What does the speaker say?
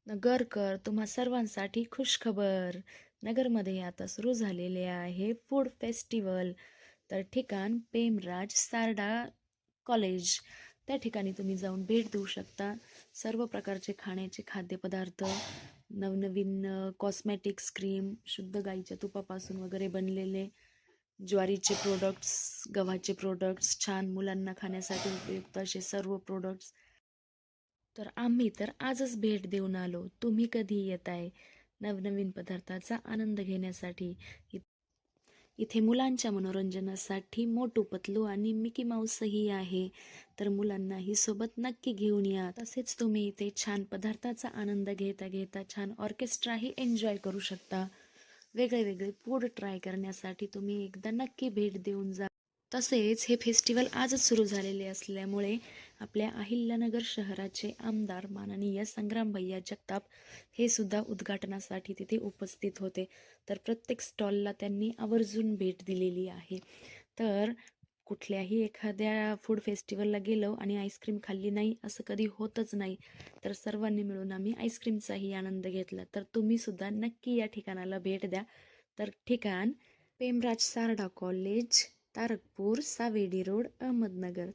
नगरकर तुम्हा सर्वांसाठी खुशखबर. नगरमध्ये आता सुरू झालेले आहे फूड फेस्टिवल. तर ठिकाण पेमराज सारडा कॉलेज. त्या ठिकाणी तुम्ही जाऊन भेट देऊ शकता. सर्व प्रकारचे खाण्याचे खाद्यपदार्थ, नवनवीन कॉस्मॅटिक्स, क्रीम, शुद्ध गाईच्या तुपापासून वगैरे बनलेले ज्वारीचे प्रोडक्ट्स, गव्हाचे प्रोडक्ट्स, छान मुलांना खाण्यासाठी उपयुक्त असे सर्व प्रोडक्ट्स. तर आम्ही तर आजच भेट देऊन आलो. तुम्ही कधी येताय नवनवीन पदार्थाचा आनंद घेण्यासाठी? इथे मुलांच्या मनोरंजनासाठी मोटू पतलू आणि मिकी माऊसही आहे. तर मुलांनाही सोबत नक्की घेऊन या. तसेच तुम्ही इथे छान पदार्थाचा आनंद घेता घेता छान ऑर्केस्ट्राही एन्जॉय करू शकता. वेगळे वेगळे फूड ट्राय करण्यासाठी तुम्ही एकदा नक्की भेट देऊन जा. तसेच हे फेस्टिवल आजच सुरू झालेले असल्यामुळे आपल्या अहिल्यानगर शहराचे आमदार माननीय संग्राम भैया जगताप हे सुद्धा उद्घाटनासाठी तिथे उपस्थित होते. तर प्रत्येक स्टॉलला त्यांनी आवर्जून भेट दिलेली आहे. तर कुठल्याही एखाद्या फूड फेस्टिवलला गेलो आणि आईस्क्रीम खाल्ली नाही असं कधी होतच नाही. तर सर्वांनी मिळून आम्ही आईस्क्रीमचाही आनंद घेतला. तर तुम्ही सुद्धा नक्की या ठिकाणाला भेट द्या. तर ठिकाण पेमराज सारडा कॉलेज, तारकपूर, सावेडी रोड, अहमदनगर.